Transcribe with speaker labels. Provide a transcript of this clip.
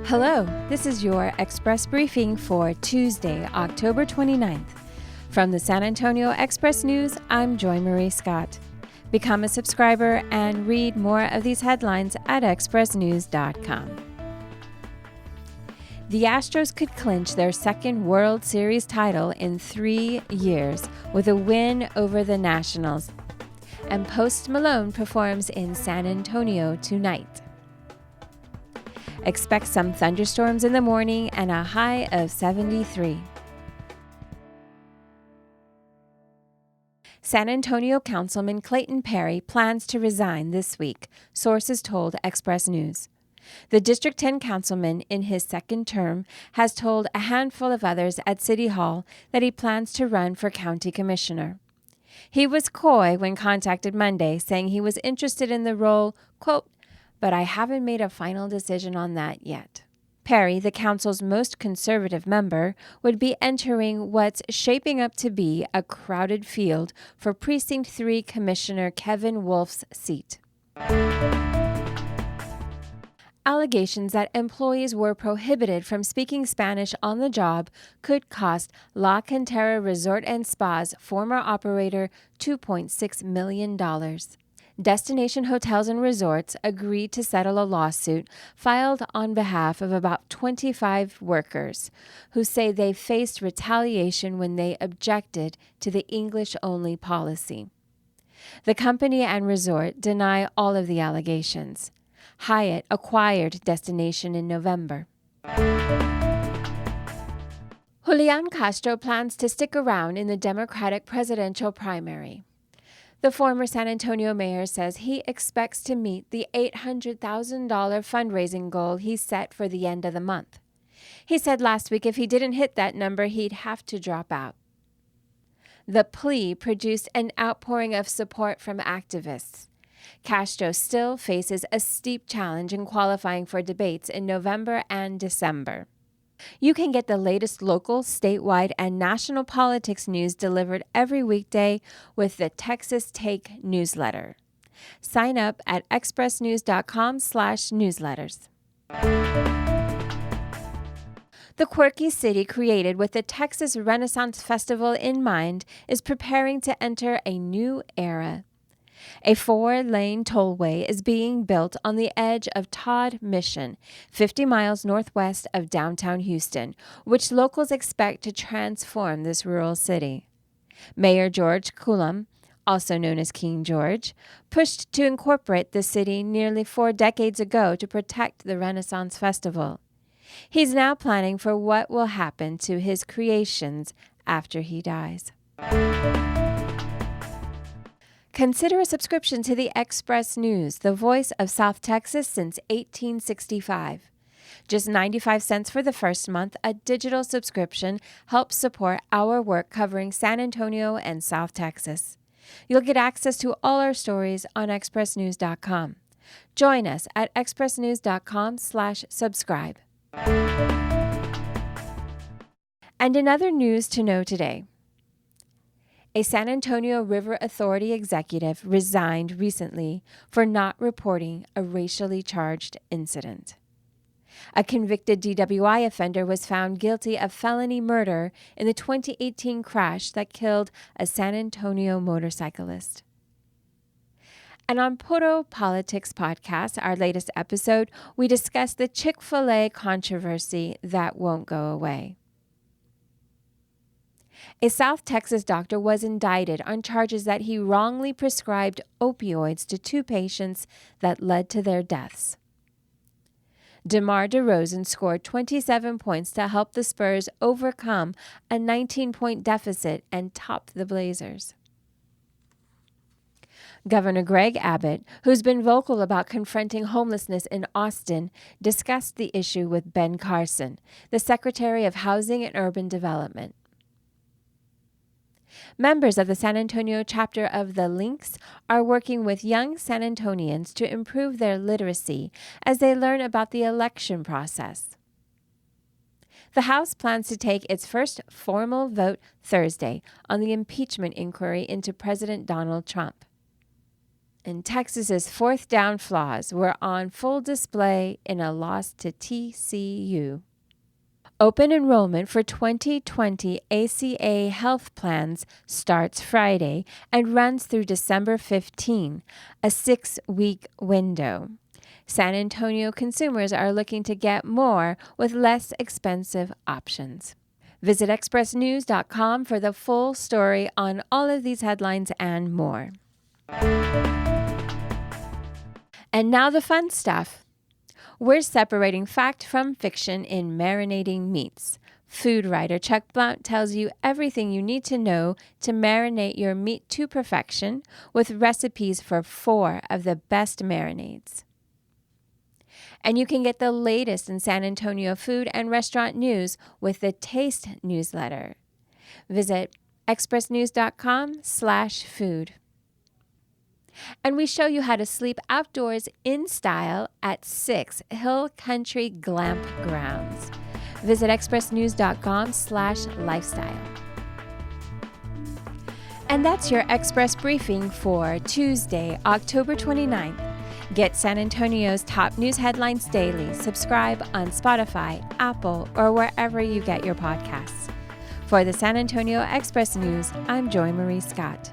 Speaker 1: Hello, this is your Express Briefing for Tuesday, October 29th. From the San Antonio Express News, I'm Joy Marie Scott. Become a subscriber and read more of these headlines at expressnews.com. The Astros could clinch their second World Series title in 3 years with a win over the Nationals. And Post Malone performs in San Antonio tonight. Expect some thunderstorms in the morning and a high of 73. San Antonio Councilman Clayton Perry plans to resign this week, sources told Express News. The District 10 councilman in his second term has told a handful of others at City Hall that he plans to run for county commissioner. He was coy when contacted Monday, saying he was interested in the role, quote, "but I haven't made a final decision on that yet." Perry, the council's most conservative member, would be entering what's shaping up to be a crowded field for Precinct 3 Commissioner Kevin Wolf's seat. Allegations that employees were prohibited from speaking Spanish on the job could cost La Cantera Resort and Spa's former operator $2.6 million. Destination Hotels and Resorts agreed to settle a lawsuit filed on behalf of about 25 workers who say they faced retaliation when they objected to the English-only policy. The company and resort deny all of the allegations. Hyatt acquired Destination in November. Julian Castro plans to stick around in the Democratic presidential primary. The former San Antonio mayor says he expects to meet the $800,000 fundraising goal he set for the end of the month. He said last week if he didn't hit that number, he'd have to drop out. The plea produced an outpouring of support from activists. Castro still faces a steep challenge in qualifying for debates in November and December. You can get the latest local, statewide, and national politics news delivered every weekday with the Texas Take newsletter. Sign up at expressnews.com/newsletters. The quirky city created with the Texas Renaissance Festival in mind is preparing to enter a new era. A 4-lane tollway is being built on the edge of Todd Mission, 50 miles northwest of downtown Houston, which locals expect to transform this rural city. Mayor George Cullum, also known as King George, pushed to incorporate the city nearly 4 decades ago to protect the Renaissance Festival. He's now planning for what will happen to his creations after he dies. Consider a subscription to the Express News, the voice of South Texas since 1865. Just 95 cents for the first month, a digital subscription helps support our work covering San Antonio and South Texas. You'll get access to all our stories on expressnews.com. Join us at expressnews.com/subscribe. And in other news to know today, a San Antonio River Authority executive resigned recently for not reporting a racially charged incident. A convicted DWI offender was found guilty of felony murder in the 2018 crash that killed a San Antonio motorcyclist. And on Puro Politics Podcast, our latest episode, we discuss the Chick-fil-A controversy that won't go away. A South Texas doctor was indicted on charges that he wrongly prescribed opioids to 2 patients that led to their deaths. DeMar DeRozan scored 27 points to help the Spurs overcome a 19-point deficit and top the Blazers. Governor Greg Abbott, who's been vocal about confronting homelessness in Austin, discussed the issue with Ben Carson, the Secretary of Housing and Urban Development. Members of the San Antonio chapter of the Lynx are working with young San Antonians to improve their literacy as they learn about the election process. The House plans to take its first formal vote Thursday on the impeachment inquiry into President Donald Trump. And Texas's fourth down flaws were on full display in a loss to TCU. Open enrollment for 2020 ACA health plans starts Friday and runs through December 15, a 6-week window. San Antonio consumers are looking to get more with less expensive options. Visit expressnews.com for the full story on all of these headlines and more. And now the fun stuff. We're separating fact from fiction in marinating meats. Food writer Chuck Blount tells you everything you need to know to marinate your meat to perfection with recipes for 4 of the best marinades. And you can get the latest in San Antonio food and restaurant news with the Taste newsletter. Visit expressnews.com/food. And we show you how to sleep outdoors in style at 6 Hill Country Glamp Grounds. Visit expressnews.com/lifestyle. And that's your Express Briefing for Tuesday, October 29th. Get San Antonio's top news headlines daily. Subscribe on Spotify, Apple, or wherever you get your podcasts. For the San Antonio Express News, I'm Joy Marie Scott.